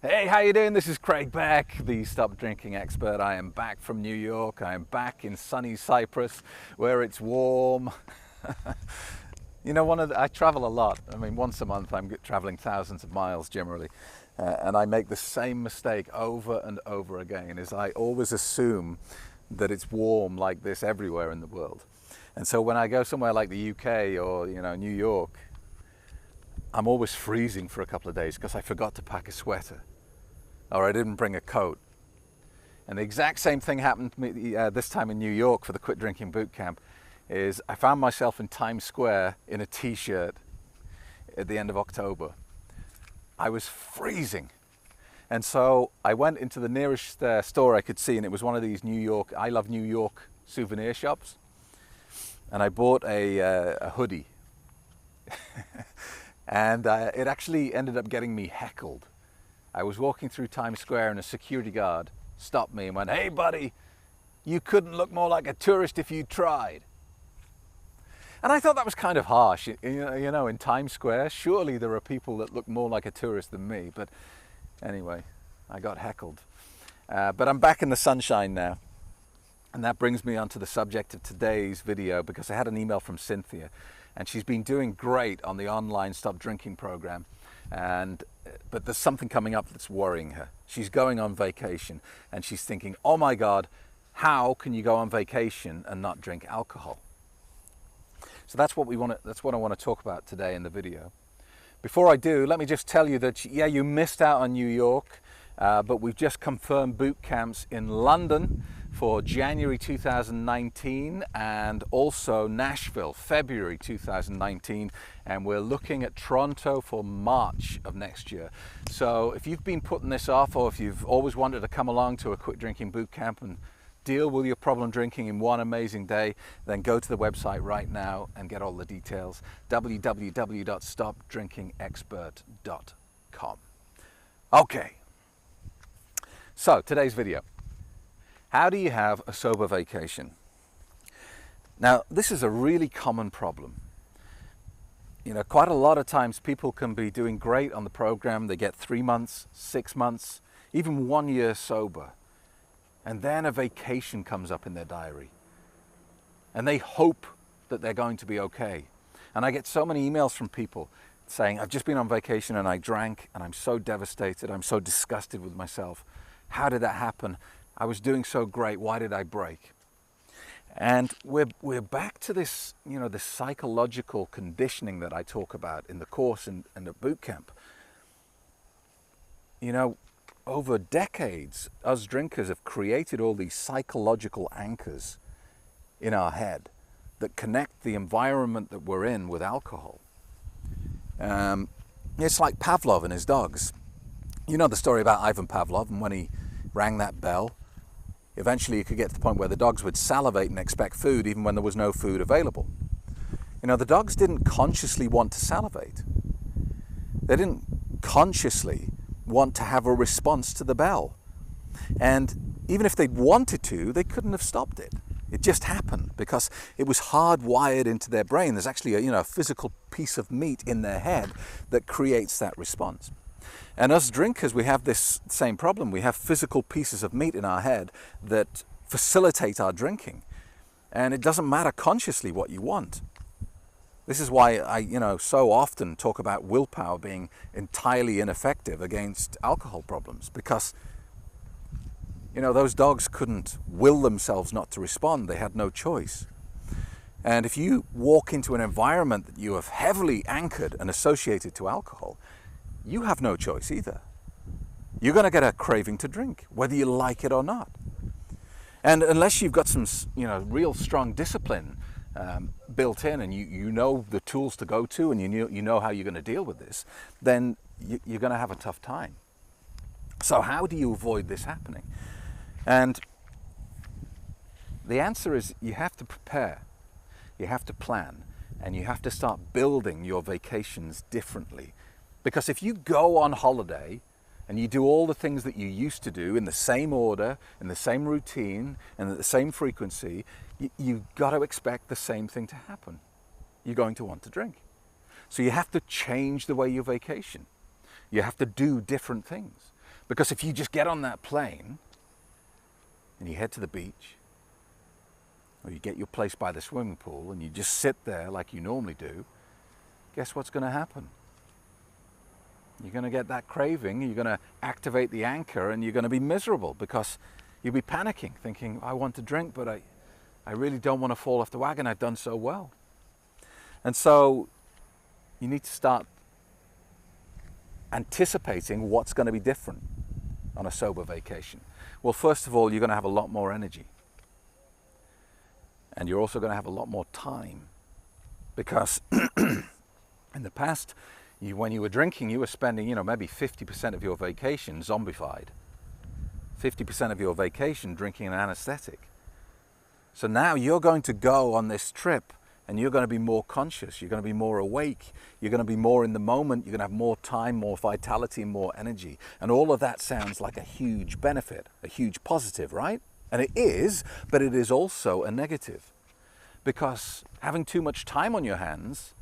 Hey, how you doing? This is Craig Beck, the Stop Drinking Expert. I am back from New York. I am back in sunny Cyprus, where it's warm. You know, I travel a lot. I mean, once a month I'm traveling thousands of miles generally. And I make the same mistake over and over again, is I always assume that it's warm like this everywhere in the world. And so when I go somewhere like the UK or, New York, I'm always freezing for a couple of days because I forgot to pack a sweater or I didn't bring a coat. And the exact same thing happened to me this time in New York for the Quit Drinking Boot Camp. Is I found myself in Times Square in a t-shirt at the end of October. I was freezing. And so I went into the nearest store I could see, and it was one of these I Love New York souvenir shops. And I bought a hoodie. And it actually ended up getting me heckled. I was walking through Times Square and a security guard stopped me and went, "Hey buddy, you couldn't look more like a tourist if you tried." And I thought that was kind of harsh. In Times Square, surely there are people that look more like a tourist than me. But anyway, I got heckled. But I'm back in the sunshine now. And that brings me on to the subject of today's video, because I had an email from Cynthia, and she's been doing great on the online Stop Drinking program. But there's something coming up that's worrying her. She's going on vacation and she's thinking, oh my God, how can you go on vacation and not drink alcohol? So that's what I want to talk about today in the video. Before I do, let me just tell you that, yeah, you missed out on New York, but we've just confirmed boot camps in London for January 2019 and also Nashville, February 2019. And we're looking at Toronto for March of next year. So if you've been putting this off, or if you've always wanted to come along to a Quit Drinking boot camp and deal with your problem drinking in one amazing day, then go to the website right now and get all the details. www.stopdrinkingexpert.com. Okay, so today's video. How do you have a sober vacation? Now, this is a really common problem. Quite a lot of times people can be doing great on the program. They get 3 months, 6 months, even 1 year sober. And then a vacation comes up in their diary. And they hope that they're going to be okay. And I get so many emails from people saying, I've just been on vacation and I drank and I'm so devastated. I'm so disgusted with myself. How did that happen? I was doing so great. Why did I break? And we're back to this, this psychological conditioning that I talk about in the course and at boot camp. Over decades, us drinkers have created all these psychological anchors in our head that connect the environment that we're in with alcohol. It's like Pavlov and his dogs. You know the story about Ivan Pavlov, and when he rang that bell, eventually you could get to the point where the dogs would salivate and expect food even when there was no food available. The dogs didn't consciously want to salivate. They didn't consciously want to have a response to the bell. And even if they'd wanted to, they couldn't have stopped it. It just happened because it was hardwired into their brain. There's actually a physical piece of meat in their head that creates that response. And us drinkers, we have this same problem. We have physical pieces of meat in our head that facilitate our drinking. And it doesn't matter consciously what you want. This is why I, so often talk about willpower being entirely ineffective against alcohol problems, because, those dogs couldn't will themselves not to respond. They had no choice. And if you walk into an environment that you have heavily anchored and associated to alcohol, you have no choice either. You're going to get a craving to drink, whether you like it or not. And unless you've got some, real strong discipline built in, and you know the tools to go to, and you know how you're going to deal with this, then you're going to have a tough time. So how do you avoid this happening? And the answer is you have to prepare, you have to plan, and you have to start building your vacations differently. Because if you go on holiday and you do all the things that you used to do in the same order, in the same routine, and at the same frequency, you've got to expect the same thing to happen. You're going to want to drink. So you have to change the way you vacation. You have to do different things. Because if you just get on that plane and you head to the beach, or you get your place by the swimming pool and you just sit there like you normally do, guess what's going to happen? You're going to get that craving, you're going to activate the anchor, and you're going to be miserable because you'll be panicking, thinking, I want to drink, but I really don't want to fall off the wagon. I've done so well. And so you need to start anticipating what's going to be different on a sober vacation. Well, first of all, you're going to have a lot more energy. And you're also going to have a lot more time. Because in the past, when you were drinking, you were spending, maybe 50% of your vacation zombified. 50% of your vacation drinking an anesthetic. So now you're going to go on this trip and you're going to be more conscious, you're going to be more awake, you're going to be more in the moment, you're going to have more time, more vitality, more energy. And all of that sounds like a huge benefit, a huge positive, right? And it is, but it is also a negative. Because having too much time on your hands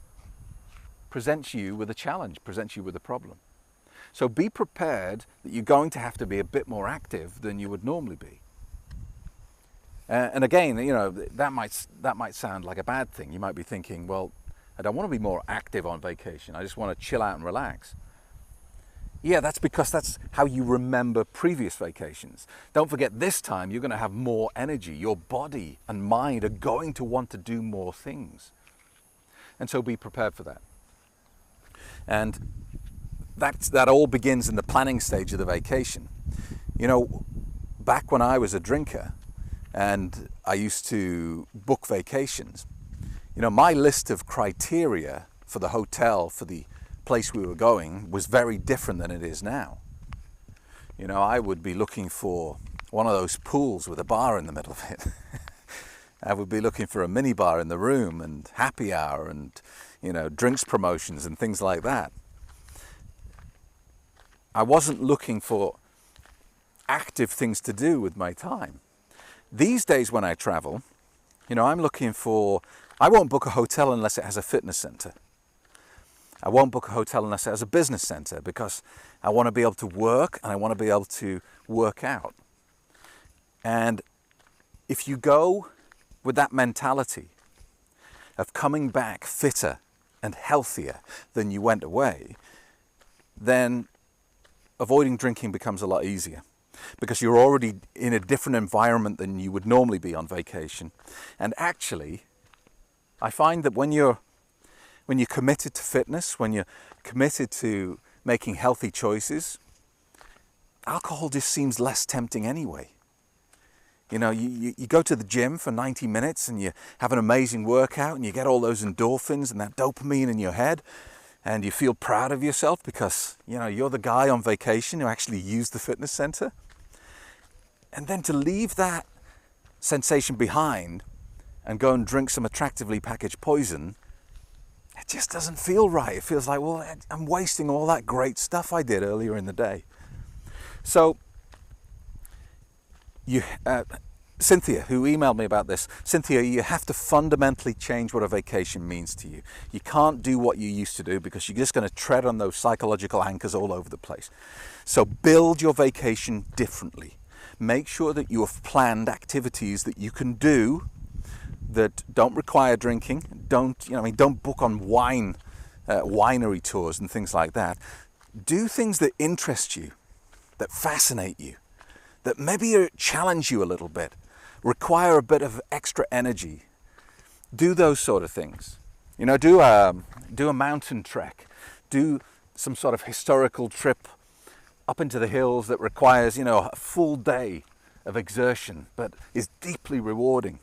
presents you with a challenge, presents you with a problem. So be prepared that you're going to have to be a bit more active than you would normally be. And again, that might sound like a bad thing. You might be thinking, well, I don't want to be more active on vacation. I just want to chill out and relax. Yeah, that's because that's how you remember previous vacations. Don't forget, this time you're going to have more energy. Your body and mind are going to want to do more things. And so be prepared for that. And that all begins in the planning stage of the vacation. Back when I was a drinker and I used to book vacations, my list of criteria for the hotel, for the place we were going, was very different than it is now. I would be looking for one of those pools with a bar in the middle of it. I would be looking for a mini bar in the room and happy hour and, drinks promotions and things like that. I wasn't looking for active things to do with my time. These days when I travel, I'm looking for, I won't book a hotel unless it has a fitness center. I won't book a hotel unless it has a business center, because I want to be able to work and I want to be able to work out. And if you go with that mentality of coming back fitter and healthier than you went away, then avoiding drinking becomes a lot easier, because you're already in a different environment than you would normally be on vacation. And actually, I find that when you're committed to fitness, when you're committed to making healthy choices, alcohol just seems less tempting anyway. You go to the gym for 90 minutes and you have an amazing workout and you get all those endorphins and that dopamine in your head, and you feel proud of yourself because, you're the guy on vacation who actually used the fitness center. And then to leave that sensation behind and go and drink some attractively packaged poison, it just doesn't feel right. It feels like, well, I'm wasting all that great stuff I did earlier in the day. So, Cynthia, who emailed me about this, Cynthia, you have to fundamentally change what a vacation means to you. You can't do what you used to do because you're just going to tread on those psychological anchors all over the place. So build your vacation differently. Make sure that you have planned activities that you can do that don't require drinking. Don't book on winery tours and things like that. Do things that interest you, that fascinate you, that maybe challenge you a little bit, require a bit of extra energy. Do those sort of things. Do a mountain trek. Do some sort of historical trip up into the hills that requires, a full day of exertion, but is deeply rewarding.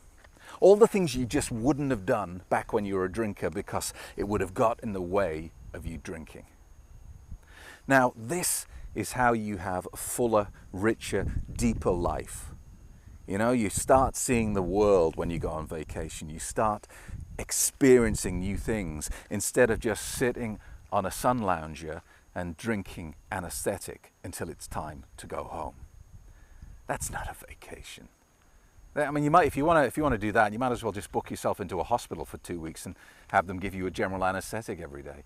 All the things you just wouldn't have done back when you were a drinker because it would have got in the way of you drinking. Now, this is how you have a fuller, richer, deeper life. You start seeing the world when you go on vacation. You start experiencing new things instead of just sitting on a sun lounger and drinking anesthetic until it's time to go home. That's not a vacation. You might, if you want to do that, you might as well just book yourself into a hospital for 2 weeks and have them give you a general anesthetic every day.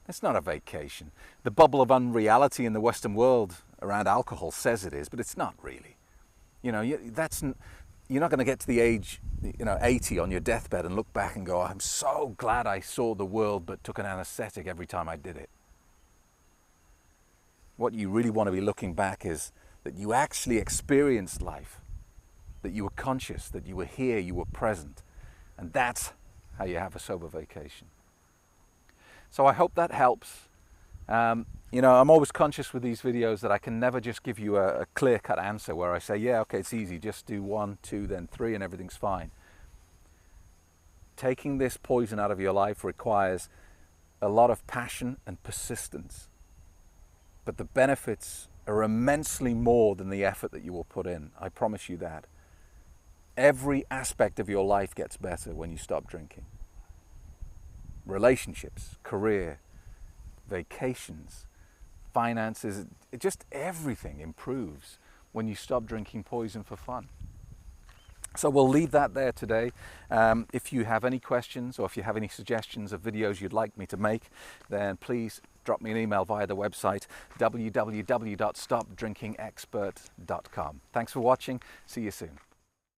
It's not a vacation. The bubble of unreality in the Western world around alcohol says it is, but it's not really. You know, you're not going to get to the age, 80 on your deathbed and look back and go, I'm so glad I saw the world but took an anesthetic every time I did it. What you really want to be looking back is that you actually experienced life, that you were conscious, that you were here, you were present. And that's how you have a sober vacation. So I hope that helps. I'm always conscious with these videos that I can never just give you a clear-cut answer where I say, yeah, okay, it's easy, just do 1, 2, then 3 and everything's fine. Taking this poison out of your life requires a lot of passion and persistence. But the benefits are immensely more than the effort that you will put in. I promise you that. Every aspect of your life gets better when you stop drinking. Relationships, career, vacations, finances, just everything improves when you stop drinking poison for fun. So we'll leave that there today. If you have any questions or if you have any suggestions of videos you'd like me to make, then please drop me an email via the website www.stopdrinkingexpert.com. Thanks for watching. See you soon.